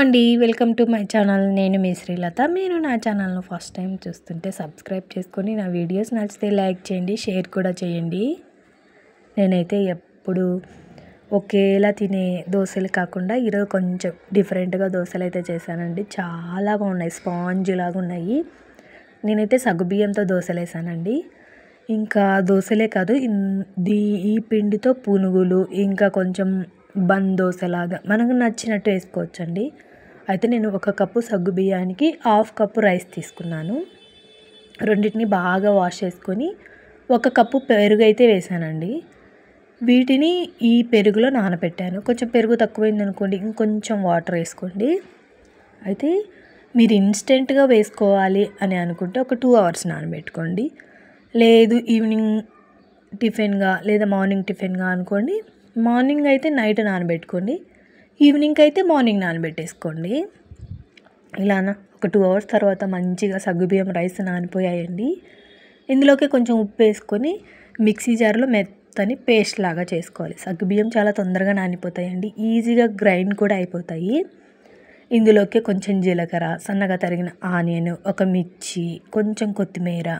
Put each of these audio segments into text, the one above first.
అండి. Welcome to my channel. నేను మీ శ్రీలత. మీరు నా ఛానల్‌ను ఫస్ట్ టైం చూస్తుంటే సబ్స్క్రైబ్ చేసుకొని నా వీడియోస్ నచ్చితే లైక్ చేయండి, షేర్ కూడా చేయండి. నేనైతే ఎప్పుడు ఒకేలా తినే దోశలు కాకుండా ఈరోజు కొంచెం డిఫరెంట్‌గా దోశలు అయితే చేశానండి. చాలా బాగున్నాయి, స్పాంజ్ లాగా ఉన్నాయి. నేనైతే సగ్గుబియ్యంతో దోశలు వేసానండి. ఇంకా దోశలే కాదు, ఈ పిండితో పునుగులు, ఇంకా కొంచెం బన్ దోశలాగా మనకు నచ్చినట్టు వేసుకోవచ్చండి. అయితే నేను 1 కప్పు సగ్గుబియ్యానికి 1/2 కప్పు రైస్ తీసుకున్నాను. రెండింటిని బాగా వాష్ చేసుకొని 1 కప్పు పెరుగు అయితే వేసానండి. వీటిని ఈ పెరుగులో నానబెట్టాను. కొంచెం పెరుగు తక్కువైందనుకోండి ఇంకొంచెం వాటర్ వేసుకోండి. అయితే మీరు ఇన్స్టెంట్గా వేసుకోవాలి అని అనుకుంటే ఒక 2 అవర్స్ నానబెట్టుకోండి. లేదు ఈవినింగ్ టిఫిన్గా లేదా మార్నింగ్ టిఫిన్గా అనుకోండి. మార్నింగ్ అయితే నైట్ నానబెట్టుకోండి, ఈవినింగ్ అయితే మార్నింగ్ నానబెట్టేసుకోండి. ఇలానా ఒక 2 అవర్స్ తర్వాత మంచిగా సగ్గుబియ్యం రైస్ నానిపోయాయండి. ఇందులోకి కొంచెం ఉప్పు వేసుకొని మిక్సీ జార్లో మెత్తని పేస్ట్ లాగా చేసుకోవాలి. సగ్గుబియ్యం చాలా తొందరగా నానిపోతాయండి, ఈజీగా గ్రైండ్ కూడా అయిపోతాయి. ఇందులోకి కొంచెం జీలకర్ర, సన్నగా తరిగిన ఆనియన్, ఒక మిర్చి, కొంచెం కొత్తిమీర.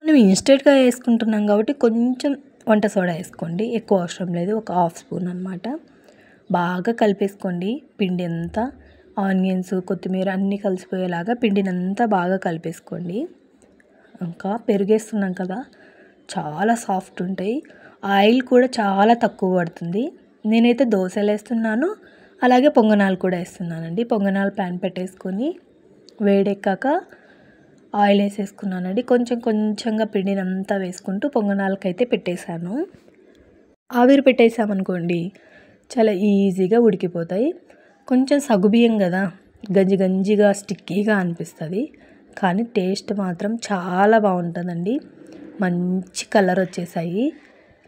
మనం ఇన్స్టెంట్గా వేసుకుంటున్నాం కాబట్టి కొంచెం వంట సోడా వేసుకోండి, ఎక్కువ అవసరం లేదు, ఒక 1/2 స్పూన్ అనమాట. బాగా కలిపేసుకోండి. పిండి అంతా ఆనియన్స్, కొత్తిమీర అన్నీ కలిసిపోయేలాగా పిండినంతా బాగా కలిపేసుకోండి. ఇంకా పెరుగేస్తున్నాం కదా, చాలా సాఫ్ట్ ఉంటాయి. ఆయిల్ కూడా చాలా తక్కువ పడుతుంది. నేనైతే దోశలు వేస్తున్నాను, అలాగే పొంగనాలు కూడా వేస్తున్నానండి. పొంగనాలు ప్యాన్ పెట్టేసుకొని వేడెక్కాక ఆయిల్ వేసేసుకున్నానండి. కొంచెం కొంచెంగా పిండినంతా వేసుకుంటూ పొంగనాలకైతే పెట్టేశాను. ఆవిరి పెట్టేసామనుకోండి చాలా ఈజీగా ఉడికిపోతాయి. కొంచెం సగ్గుబియ్యం కదా, గంజి గంజిగా స్టిక్కీగా అనిపిస్తుంది, కానీ టేస్ట్ మాత్రం చాలా బాగుంటుందండి. మంచి కలర్ వచ్చేసాయి.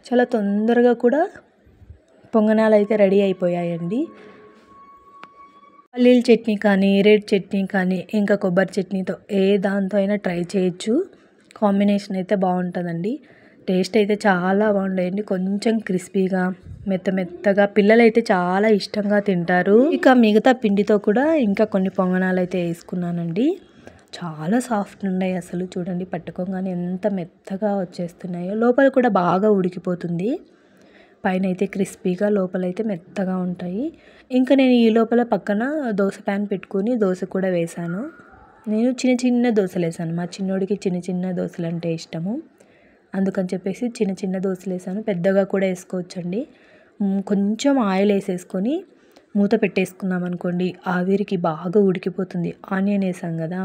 చాలా తొందరగా కూడా పొంగనాలు అయితే రెడీ అయిపోయాయండి. పల్లీల చట్నీ కానీ, రెడ్ చట్నీ కానీ, ఇంకా కొబ్బరి చట్నీతో ఏ దాంతో అయినా ట్రై చేయొచ్చు. కాంబినేషన్ అయితే బాగుంటుందండి. టేస్ట్ అయితే చాలా బాగుంటాయండి. కొంచెం క్రిస్పీగా, మెత్తగా పిల్లలైతే చాలా ఇష్టంగా తింటారు. ఇక మిగతా పిండితో కూడా ఇంకా కొన్ని పొంగనాలు అయితే వేసుకున్నానండి. చాలా సాఫ్ట్ ఉన్నాయి. అసలు చూడండి, పట్టుకోగానే ఎంత మెత్తగా వచ్చేస్తున్నాయో. లోపల కూడా బాగా ఉడికిపోతుంది. పైన అయితే క్రిస్పీగా, లోపలైతే మెత్తగా ఉంటాయి. ఇంకా నేను ఈ లోపల పక్కన దోశ ప్యాన్ పెట్టుకొని దోశ కూడా వేశాను. నేను చిన్న చిన్న దోశలు వేసాను. మా చిన్నోడికి చిన్న చిన్న దోశలు అంటే ఇష్టము, అందుకని చెప్పేసి చిన్న చిన్న దోశలు వేసాను. పెద్దగా కూడా వేసుకోవచ్చండి. కొంచెం ఆయిల్ వేసేసుకొని మూత పెట్టేసుకున్నాం అనుకోండి, ఆవిరికి బాగా ఉడికిపోతుంది. ఆనియన్ వేసాం కదా,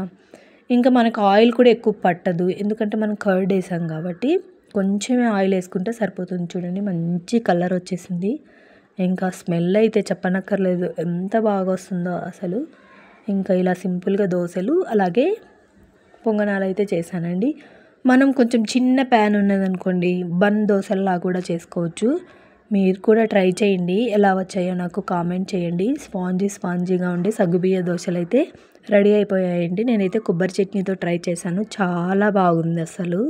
ఇంకా మనకు ఆయిల్ కూడా ఎక్కువ పట్టదు, ఎందుకంటే మనం కర్డ్ వేసాం కాబట్టి కొంచెమే ఆయిల్ వేసుకుంటే సరిపోతుంది. చూడండి, మంచి కలర్ వచ్చేసింది. ఇంకా స్మెల్ అయితే చెప్పనక్కర్లేదు, ఎంత బాగా వస్తుందో అసలు. ఇంకా ఇలా సింపుల్గా దోశలు అలాగే పొంగనాలు అయితే చేశానండి. మనం కొంచెం చిన్న ప్యాన్ ఉన్నదనుకోండి, బన్ దోశల్లా కూడా చేసుకోవచ్చు. మీరు కూడా ట్రై చేయండి, ఎలా వచ్చాయో నాకు కామెంట్ చేయండి. స్పాంజీగా ఉండే సగ్గుబియ్య దోశలు అయితే రెడీ అయిపోయాయండి. నేనైతే కొబ్బరి చట్నీతో ట్రై చేశాను, చాలా బాగుంది అసలు.